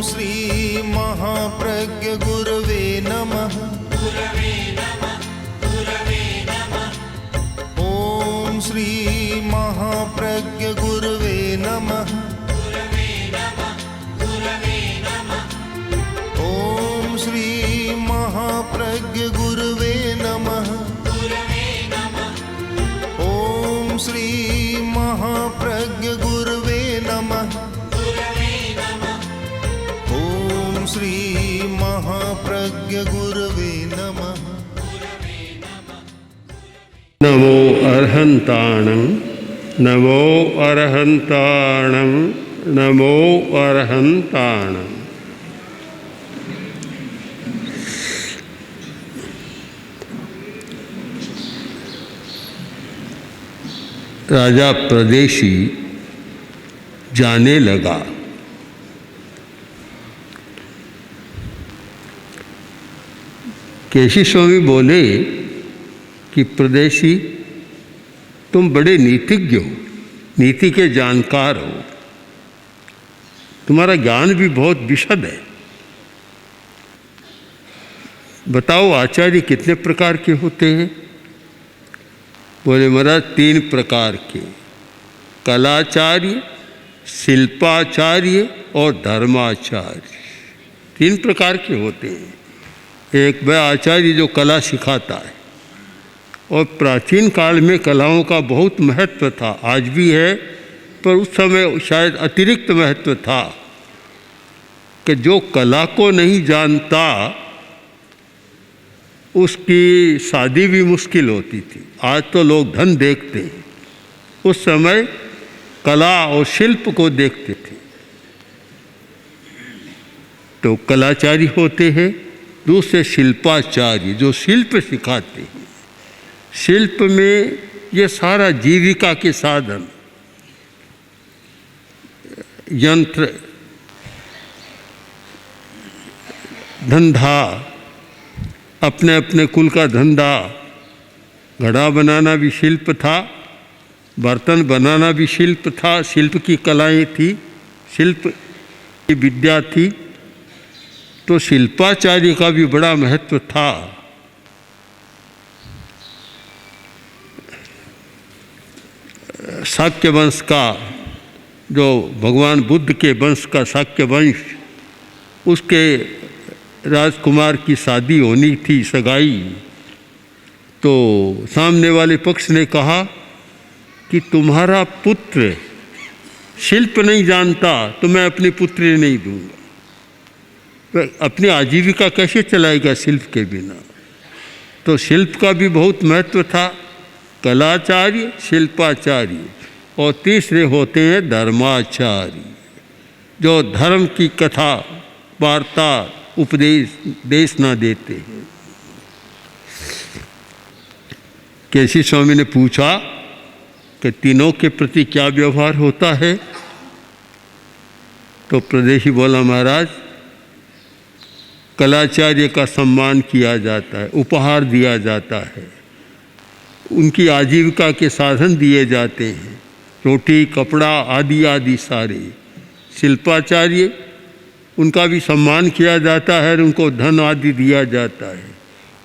श्री महाप्रज्ञ गुरवे नमः। ओम श्री महाप्रज्ञ गुरवे नमः। ओम श्री महाप्रज्ञ गुरवे नमः। ओम श्री महाप्रज्ञ गुरवे नमः। ओम श्री महाप्रज्ञ गुरवे नमः। नमो अर्हन्ताणं नमो अर्हन्ताणं नमो अर्हन्ताणं। राजा प्रदेशी जाने लगा। केशी स्वामी बोले कि प्रदेशी तुम बड़े नीतिज्ञ हो, नीति के जानकार हो, तुम्हारा ज्ञान भी बहुत विशद है। बताओ आचार्य कितने प्रकार के होते हैं? बोले महाराज 3 प्रकार के, कलाचार्य, शिल्पाचार्य और धर्माचार्य। 3 प्रकार के होते हैं। एक वह आचार्य जो कला सिखाता है, और प्राचीन काल में कलाओं का बहुत महत्व था, आज भी है, पर उस समय शायद अतिरिक्त महत्व था कि जो कला को नहीं जानता उसकी शादी भी मुश्किल होती थी। आज तो लोग धन देखते हैं, उस समय कला और शिल्प को देखते थे। तो कलाचारी होते हैं, दूसरे शिल्पाचार्य जो शिल्प सिखाते हैं। शिल्प में ये सारा जीविका के साधन, यंत्र, धंधा, अपने अपने कुल का धंधा, घड़ा बनाना भी शिल्प था, बर्तन बनाना भी शिल्प था, शिल्प की कलाएं थी, शिल्प की विद्या थी। तो शिल्पाचार्य का भी बड़ा महत्व था। शाक्य वंश का, जो भगवान बुद्ध के वंश का शाक्य वंश, उसके राजकुमार की शादी होनी थी, सगाई। तो सामने वाले पक्ष ने कहा कि तुम्हारा पुत्र शिल्प नहीं जानता तो मैं अपनी पुत्री नहीं दूंगा। वह अपनी आजीविका कैसे चलाएगा शिल्प के बिना? तो शिल्प का भी बहुत महत्व था, कलाचार्य, शिल्पाचार्य। और तीसरे होते हैं धर्माचार्य, जो धर्म की कथा, वार्ता, उपदेश देशना देते हैं। केशी स्वामी ने पूछा कि तीनों के प्रति क्या व्यवहार होता है? तो प्रदेशी बोला महाराज कलाचार्य का सम्मान किया जाता है, उपहार दिया जाता है, उनकी आजीविका के साधन दिए जाते हैं, रोटी कपड़ा आदि आदि सारे। शिल्पाचार्य उनका भी सम्मान किया जाता है, उनको धन आदि दिया जाता है।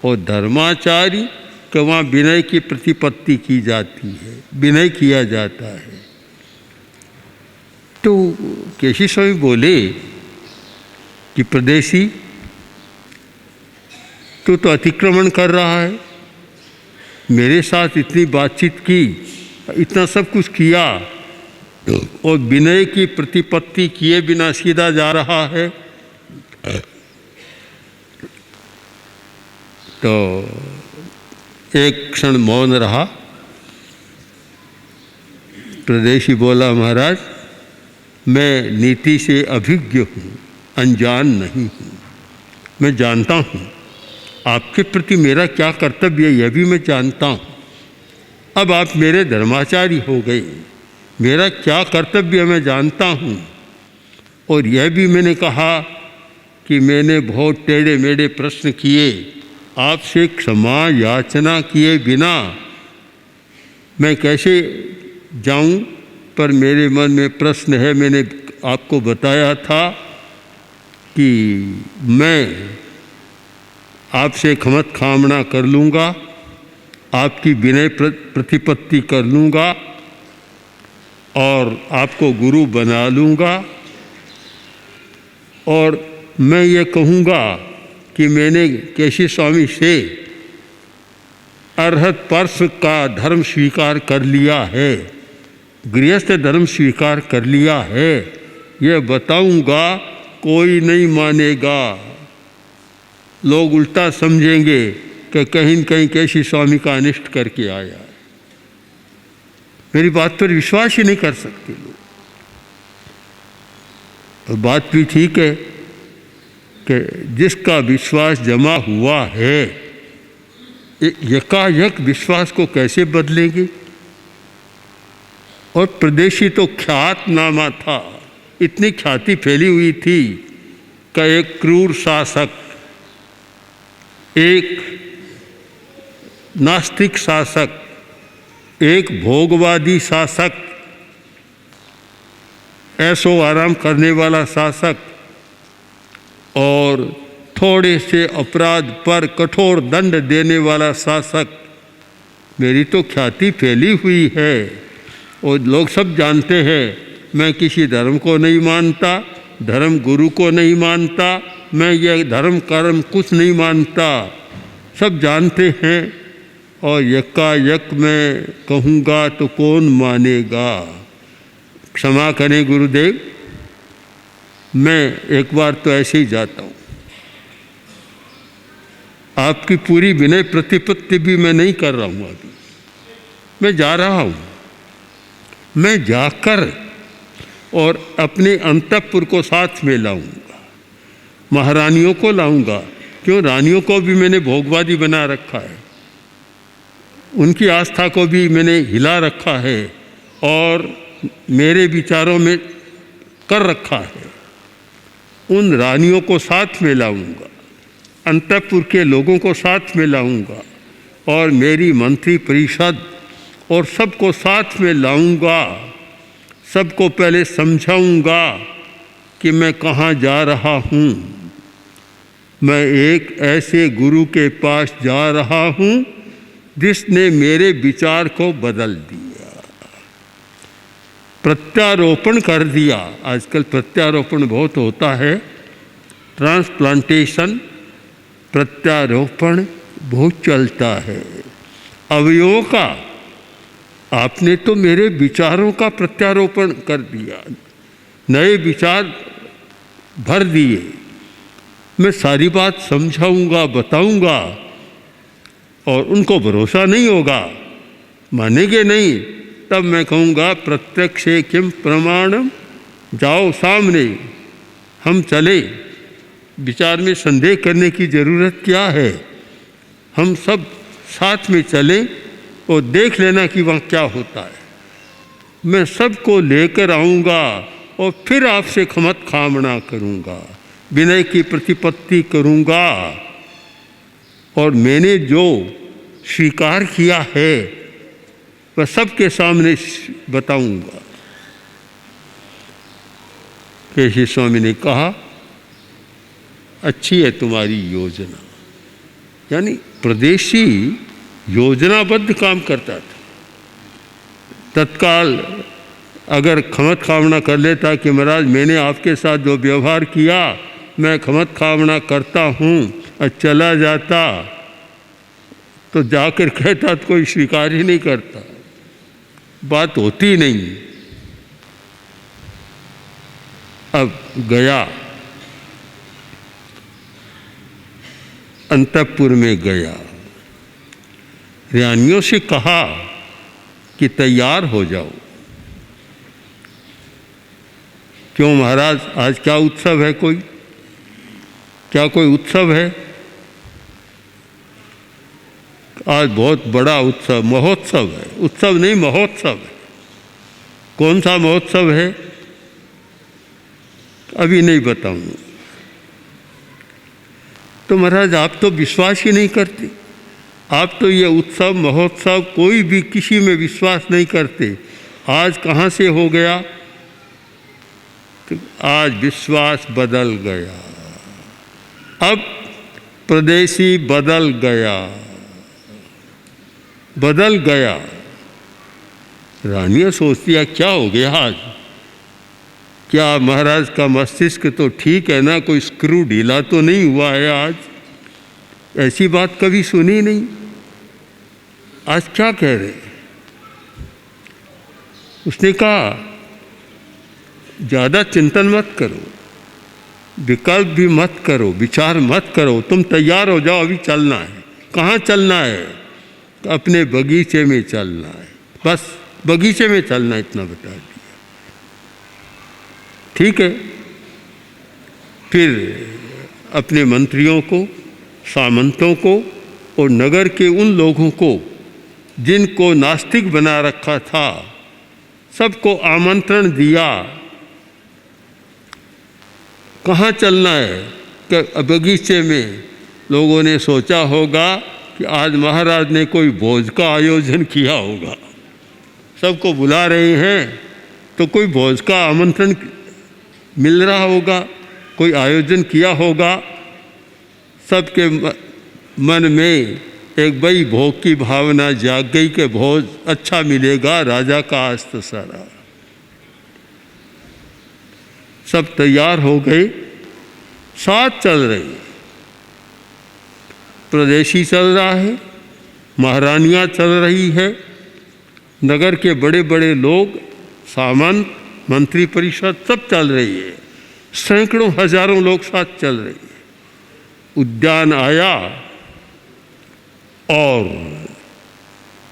और धर्माचार्य के वहाँ विनय की प्रतिपत्ति की जाती है, विनय किया जाता है। तो केशी स्वामी बोले कि प्रदेशी तू तो अतिक्रमण कर रहा है, मेरे साथ इतनी बातचीत की, इतना सब कुछ किया, और विनय की प्रतिपत्ति किए बिना सीधा जा रहा है। तो एक क्षण मौन रहा। प्रदेशी बोला महाराज मैं नीति से अभिज्ञ हूँ, अनजान नहीं हूँ। मैं जानता हूँ आपके प्रति मेरा क्या कर्तव्य है, यह भी मैं जानता हूँ। अब आप मेरे धर्माचारी हो गए, मेरा क्या कर्तव्य मैं जानता हूँ। और यह भी मैंने कहा कि मैंने बहुत टेढ़े मेढ़े प्रश्न किए, आपसे क्षमा याचना किए बिना मैं कैसे जाऊँ। पर मेरे मन में प्रश्न है, मैंने आपको बताया था कि मैं आपसे खमत खामना कर लूँगा, आपकी विनय प्रतिपत्ति कर लूँगा और आपको गुरु बना लूँगा। और मैं ये कहूँगा कि मैंने केशी स्वामी से अरहत पर्श का धर्म स्वीकार कर लिया है, गृहस्थ धर्म स्वीकार कर लिया है। ये बताऊँगा, कोई नहीं मानेगा। लोग उल्टा समझेंगे कि कहीं न कहीं केशी स्वामी का अनिष्ट करके आया है। मेरी बात पर विश्वास ही नहीं कर सकते लोग। और बात भी ठीक है कि जिसका विश्वास जमा हुआ है, यकायक विश्वास को कैसे बदलेंगे। और प्रदेशी तो ख्यातनामा था, इतनी ख्याति फैली हुई थी कि एक क्रूर शासक, एक नास्तिक शासक, एक भोगवादी शासक, ऐशो आराम करने वाला शासक और थोड़े से अपराध पर कठोर दंड देने वाला शासक, मेरी तो ख्याति फैली हुई है। और लोग सब जानते हैं मैं किसी धर्म को नहीं मानता, धर्म गुरु को नहीं मानता, मैं ये धर्म कर्म कुछ नहीं मानता, सब जानते हैं। और यकायक मैं कहूँगा तो कौन मानेगा। क्षमा करें गुरुदेव, मैं एक बार तो ऐसे ही जाता हूँ। आपकी पूरी विनय प्रतिपत्ति भी मैं नहीं कर रहा हूँ। अभी मैं जा रहा हूँ। मैं जाकर और अपने अंतःपुर को साथ में लाऊंगा, महारानियों को लाऊंगा। क्यों, रानियों को भी मैंने भोगवादी बना रखा है, उनकी आस्था को भी मैंने हिला रखा है और मेरे विचारों में कर रखा है। उन रानियों को साथ में लाऊंगा, अंतःपुर के लोगों को साथ में लाऊंगा और मेरी मंत्री परिषद और सबको साथ में लाऊंगा। सबको पहले समझाऊंगा कि मैं कहाँ जा रहा हूँ। मैं एक ऐसे गुरु के पास जा रहा हूँ जिसने मेरे विचार को बदल दिया, प्रत्यारोपण कर दिया। आजकल प्रत्यारोपण बहुत होता है, ट्रांसप्लांटेशन, प्रत्यारोपण बहुत चलता है अवयवों का। आपने तो मेरे विचारों का प्रत्यारोपण कर दिया, नए विचार भर दिए। मैं सारी बात समझाऊंगा, बताऊंगा और उनको भरोसा नहीं होगा, मानेंगे नहीं। तब मैं कहूँगा प्रत्यक्षे किम प्रमाणम, जाओ सामने, हम चले। विचार में संदेह करने की ज़रूरत क्या है। हम सब साथ में चलें और देख लेना कि वहाँ क्या होता है। मैं सबको लेकर आऊँगा और फिर आपसे खमत खामना करूँगा, विनय की प्रतिपत्ति करूँगा और मैंने जो स्वीकार किया है वह सबके सामने बताऊँगा। केशी स्वामी ने कहा, अच्छी है तुम्हारी योजना। यानी प्रदेशी योजनाबद्ध काम करता था। तत्काल अगर खमत खामना कर लेता कि महाराज मैंने आपके साथ जो व्यवहार किया मैं खमत खामना करता हूँ और चला जाता, तो जाकर कहता तो कोई स्वीकार ही नहीं करता, बात होती नहीं। अब गया, अंतःपुर में गया, रानियों से कहा कि तैयार हो जाओ। क्यों महाराज, आज क्या उत्सव है? क्या कोई उत्सव है? आज बहुत बड़ा उत्सव, महोत्सव है। उत्सव नहीं, महोत्सव है। कौन सा महोत्सव है? अभी नहीं बताऊंगा। तो महाराज आप तो विश्वास ही नहीं करते। आप तो ये उत्सव महोत्सव कोई भी किसी में विश्वास नहीं करते। आज कहाँ से हो गया? तो आज विश्वास बदल गया। अब प्रदेशी बदल गया। रानियाँ सोचती है क्या हो गया आज, क्या महाराज का मस्तिष्क तो ठीक है ना, कोई स्क्रू ढीला तो नहीं हुआ है आज, ऐसी बात कभी सुनी नहीं, आज क्या कह रहे। उसने कहा ज़्यादा चिंतन मत करो, विकल्प भी मत करो, विचार मत करो, तुम तैयार हो जाओ, अभी चलना है। कहाँ चलना है? अपने बगीचे में चलना है, बस बगीचे में चलना, इतना बता दिया। ठीक है। फिर अपने मंत्रियों को, सामंतों को और नगर के उन लोगों को जिनको नास्तिक बना रखा था, सबको आमंत्रण दिया। कहाँ चलना है? कि बगीचे में। लोगों ने सोचा होगा कि आज महाराज ने कोई भोज का आयोजन किया होगा, सबको बुला रहे हैं तो कोई भोज का आमंत्रण मिल रहा होगा, कोई आयोजन किया होगा। सबके मन में एक बड़ी भोग की भावना जाग गई कि भोज अच्छा मिलेगा, राजा का आज तो सारा। सब तैयार हो गए, साथ चल रहे, प्रदेशी चल रहा है, महारानियाँ चल रही है, नगर के बड़े बड़े लोग, सामंत, मंत्री परिषद सब चल रही है, सैकड़ों हजारों लोग साथ चल रहे हैं। उद्यान आया और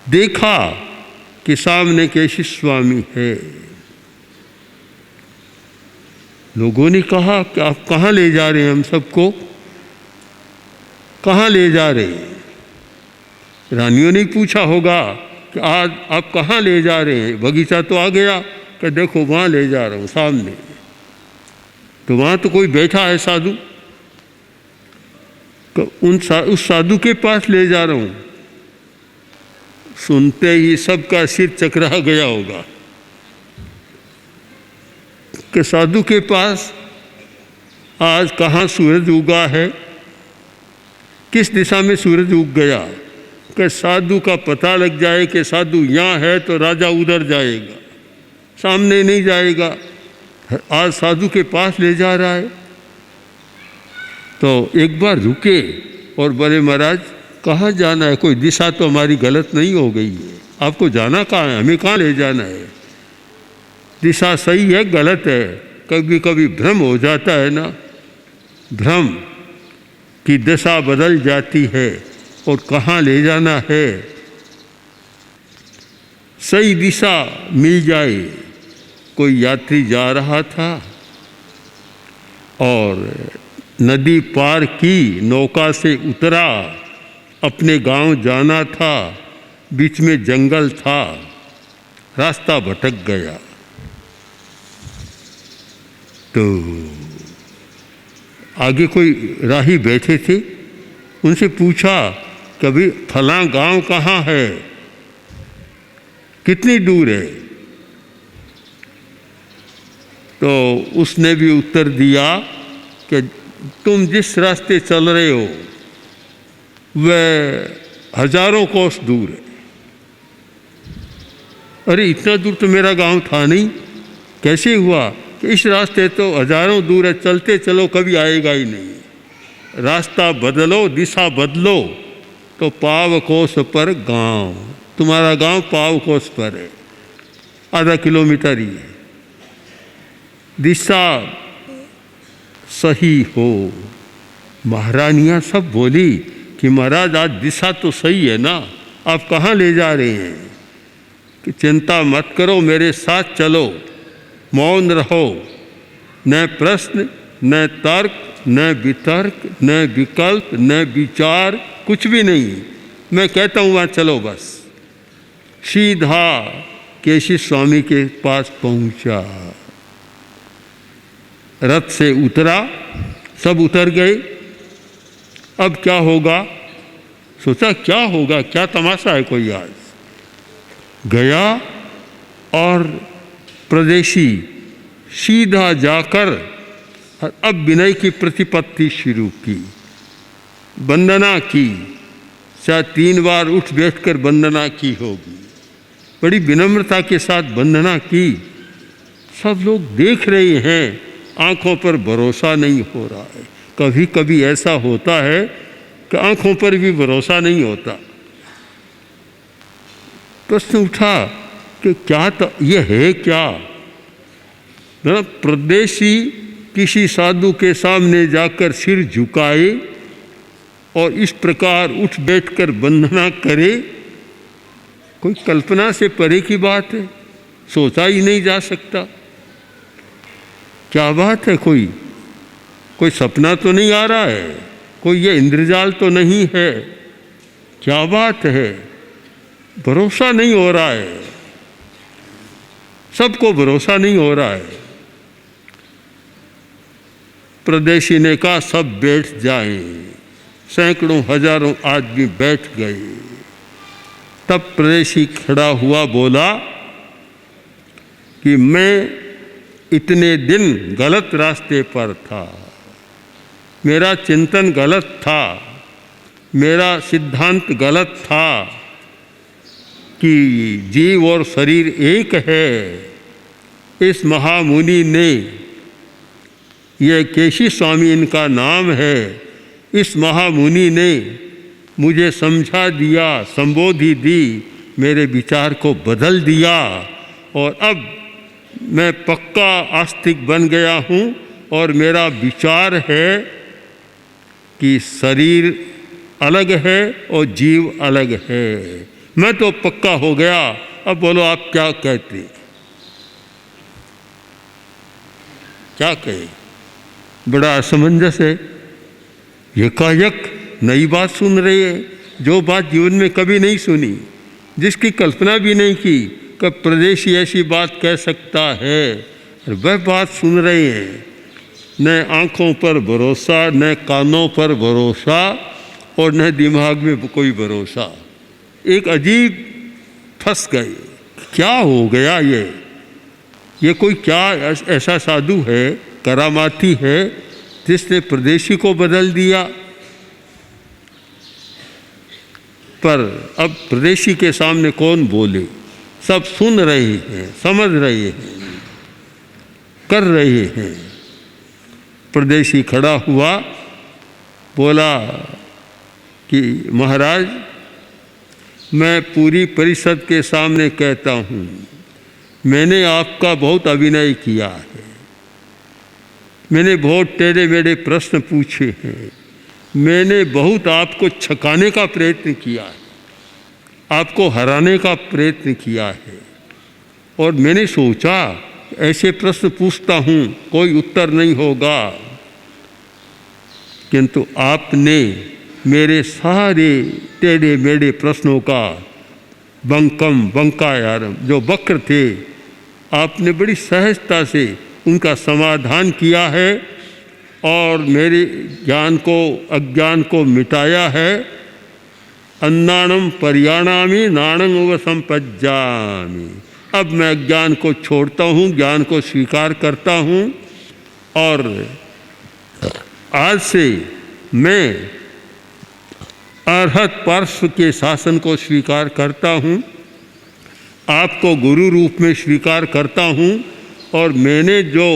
देखा कि सामने केशी स्वामी है। लोगों ने कहा कि आप कहाँ ले जा रहे हैं, हम सबको कहाँ ले जा रहे हैं? रानियों ने पूछा होगा कि आज आप कहाँ ले जा रहे हैं? बगीचा तो आ गया, कि देखो वहाँ ले जा रहा हूँ सामने। तो वहाँ तो कोई बैठा है साधु, उस साधु के पास ले जा रहा हूँ। सुनते ही सबका सिर चकरा गया होगा कि साधु के पास आज कहाँ सूरज उगा है, किस दिशा में सूरज उग गया। कि साधु का पता लग जाए कि साधु यहाँ है तो राजा उधर जाएगा, सामने नहीं जाएगा। आज साधु के पास ले जा रहा है। तो एक बार रुके और बोले महाराज कहाँ जाना है? कोई दिशा तो हमारी गलत नहीं हो गई है, आपको जाना कहाँ है, हमें कहाँ ले जाना है? दिशा सही है गलत है, कभी कभी भ्रम हो जाता है ना, भ्रम की दिशा बदल जाती है और कहाँ ले जाना है सही दिशा मिल जाए। कोई यात्री जा रहा था और नदी पार की, नौका से उतरा, अपने गांव जाना था, बीच में जंगल था, रास्ता भटक गया। तो आगे कोई राही बैठे थे, उनसे पूछा कभी फलां गांव कहाँ है, कितनी दूर है? तो उसने भी उत्तर दिया कि तुम जिस रास्ते चल रहे हो वह हजारों कोस दूर है। अरे इतना दूर तो मेरा गांव था नहीं, कैसे हुआ? कि इस रास्ते तो हजारों दूर है, चलते चलो कभी आएगा ही नहीं। रास्ता बदलो, दिशा बदलो तो पाव कोस पर गांव, तुम्हारा गांव पाव कोस पर है, आधा किलोमीटर ही है। दिशा सही हो। महारानियाँ सब बोली कि महाराज आज दिशा तो सही है ना, आप कहाँ ले जा रहे हैं? कि चिंता मत करो, मेरे साथ चलो, मौन रहो, न प्रश्न न तर्क न वितर्क न विकल्प न विचार, कुछ भी नहीं, मैं कहता हूँ वहाँ चलो बस। सीधा केशी स्वामी के पास पहुँचा, रथ से उतरा, सब उतर गए। अब क्या होगा? सोचा क्या होगा, क्या तमाशा है कोई आज। गया और प्रदेशी सीधा जाकर अब विनय की प्रतिपत्ति शुरू की। वंदना की, शायद 3 बार उठ बैठकर वंदना की होगी, बड़ी विनम्रता के साथ वंदना की। सब लोग देख रहे हैं, आंखों पर भरोसा नहीं हो रहा है। कभी कभी ऐसा होता है कि आंखों पर भी भरोसा नहीं होता। प्रश्न उठा कि क्या ये है क्या? परदेशी किसी साधु के सामने जाकर सिर झुकाए और इस प्रकार उठ बैठकर वंदना करे, कोई कल्पना से परे की बात है, सोचा ही नहीं जा सकता। क्या बात है? कोई सपना तो नहीं आ रहा है, कोई ये इंद्रजाल तो नहीं है? क्या बात है? भरोसा नहीं हो रहा है, सबको भरोसा नहीं हो रहा है। परदेशी ने कहा सब बैठ जाएं। सैकड़ों हजारों आदमी बैठ गए। तब परदेशी खड़ा हुआ, बोला कि मैं इतने दिन गलत रास्ते पर था, मेरा चिंतन गलत था, मेरा सिद्धांत गलत था कि जीव और शरीर एक है। इस महामुनि ने, यह केशी स्वामी इनका नाम है, इस महामुनि ने मुझे समझा दिया, संबोधि दी, मेरे विचार को बदल दिया और अब मैं पक्का आस्तिक बन गया हूँ और मेरा विचार है कि शरीर अलग है और जीव अलग है। मैं तो पक्का हो गया। अब बोलो आप क्या कहते, क्या कहे? बड़ा असमंजस है। एकाएक नई बात सुन रहे हैं, जो बात जीवन में कभी नहीं सुनी, जिसकी कल्पना भी नहीं की कि परदेशी ऐसी बात कह सकता है, और वह बात सुन रहे हैं। न आँखों पर भरोसा, न कानों पर भरोसा और न दिमाग में कोई भरोसा। एक अजीब फंस गए। क्या हो गया ये कोई क्या ऐसा साधु है, करामाती है, जिसने परदेशी को बदल दिया? पर अब परदेशी के सामने कौन बोले? सब सुन रहे हैं, समझ रहे हैं, कर रहे हैं। परदेशी खड़ा हुआ, बोला कि महाराज, मैं पूरी परिषद के सामने कहता हूँ, मैंने आपका बहुत अभिनय किया है, मैंने बहुत टेढ़े मेढ़े प्रश्न पूछे हैं, मैंने बहुत आपको छकाने का प्रयत्न किया है, आपको हराने का प्रयत्न किया है, और मैंने सोचा ऐसे प्रश्न पूछता हूँ कोई उत्तर नहीं होगा, किंतु आपने मेरे सारे टेढ़े मेढ़े प्रश्नों का बंकायारम जो वक्र थे, आपने बड़ी सहजता से उनका समाधान किया है और मेरे ज्ञान को, अज्ञान को मिटाया है। अन्नाणम पर्याणामि नाणं उपसंपज्जामि। अब मैं अज्ञान को छोड़ता हूँ, ज्ञान को स्वीकार करता हूँ और आज से मैं अरहत पार्श्व के शासन को स्वीकार करता हूँ, आपको गुरु रूप में स्वीकार करता हूँ और मैंने जो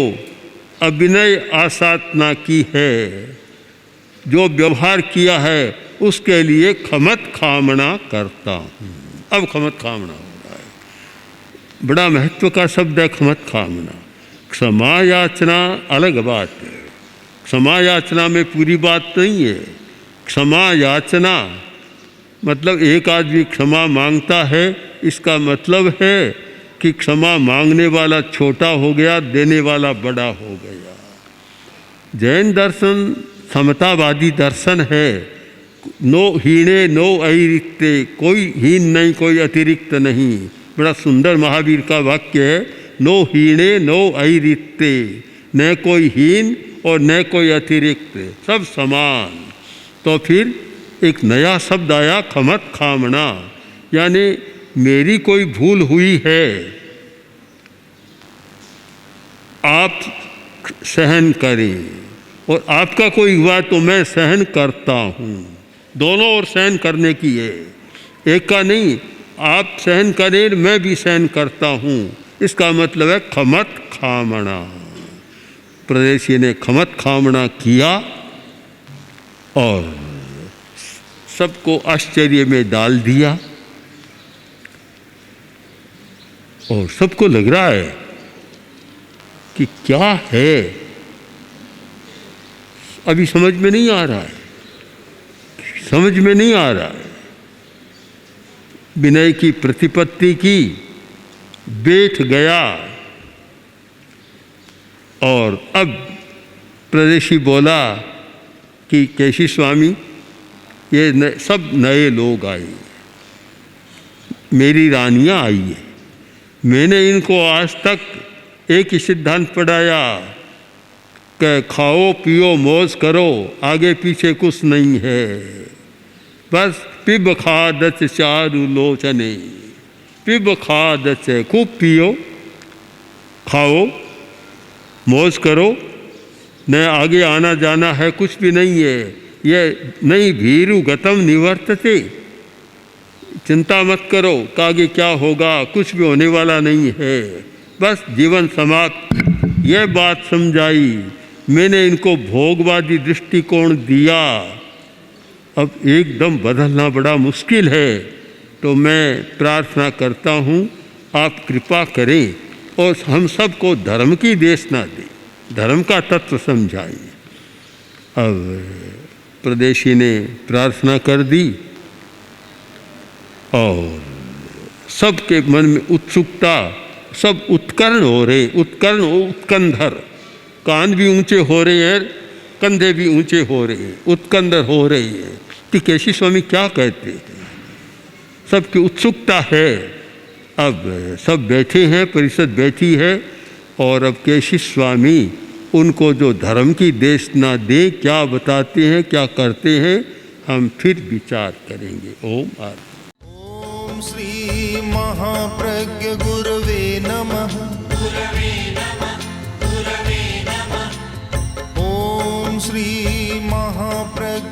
अभिनय आसाधना की है, जो व्यवहार किया है, उसके लिए खमत खामना करता हूँ। अब खमत खामना हो रहा है। बड़ा महत्व का शब्द है खमत खामना। क्षमा याचना अलग बात है, क्षमा याचना में पूरी बात नहीं है। क्षमा याचना मतलब एक आदमी क्षमा मांगता है, इसका मतलब है कि क्षमा मांगने वाला छोटा हो गया, देने वाला बड़ा हो गया। जैन दर्शन समतावादी दर्शन है। नो हीणे नो अतिरिक्ते, कोई हीन नहीं, कोई अतिरिक्त नहीं। बड़ा सुंदर महावीर का वाक्य है, नो हीणे नो अतिरिक्ते, न कोई हीन और न कोई अतिरिक्त, सब समान। तो फिर एक नया शब्द आया खमत खामना, यानी मेरी कोई भूल हुई है, आप सहन करें और आपका कोई हुआ तो मैं सहन करता हूँ। दोनों ओर सहन करने की है, एक का नहीं। आप सहन करें, मैं भी सहन करता हूँ। इसका मतलब है खमत खामणा। प्रदेशी ने खमत खामणा किया और सबको आश्चर्य में डाल दिया। और सबको लग रहा है कि क्या है, अभी समझ में नहीं आ रहा है, समझ में नहीं आ रहा है। विनय की प्रतिपत्ति की, बैठ गया। और अब प्रदेशी बोला कि केशी स्वामी, ये सब नए लोग आए, मेरी रानियां आई है। मैंने इनको आज तक एक ही सिद्धांत पढ़ाया कि खाओ पियो मौज करो, आगे पीछे कुछ नहीं है। बस पिब खादच चारु लोचने, पिब खादच, खूब पियो, खाओ, मौज करो, न आगे आना जाना है, कुछ भी नहीं है। ये नहीं भीरु गतम निवर्तते, चिंता मत करो कि आगे क्या होगा, कुछ भी होने वाला नहीं है, बस जीवन समाप्त। यह बात समझाई। मैंने इनको भोगवादी दृष्टिकोण दिया। अब एकदम बदलना बड़ा मुश्किल है, तो मैं प्रार्थना करता हूँ आप कृपा करें और हम सबको धर्म की देशना दें, धर्म का तत्व समझाएं। अब प्रदेशी ने प्रार्थना कर दी और सबके मन में उत्सुकता, सब उत्कर्ण हो रहे, उत्कर्ण उत्कंधर, कान भी ऊंचे हो रहे हैं, कंधे भी ऊंचे हो रहे हैं, उत्कंधर हो रहे हैं कि केशी स्वामी क्या कहते हैं। सबकी उत्सुकता है। अब सब बैठे हैं, परिषद बैठी है और अब केशी स्वामी उनको जो धर्म की देशना दे, क्या बताते हैं, क्या करते हैं, हम फिर विचार करेंगे। ओम आर ओम श्री महाप्रज्ञ गुरवे नमः। ओम श्री महाप्रज्ञ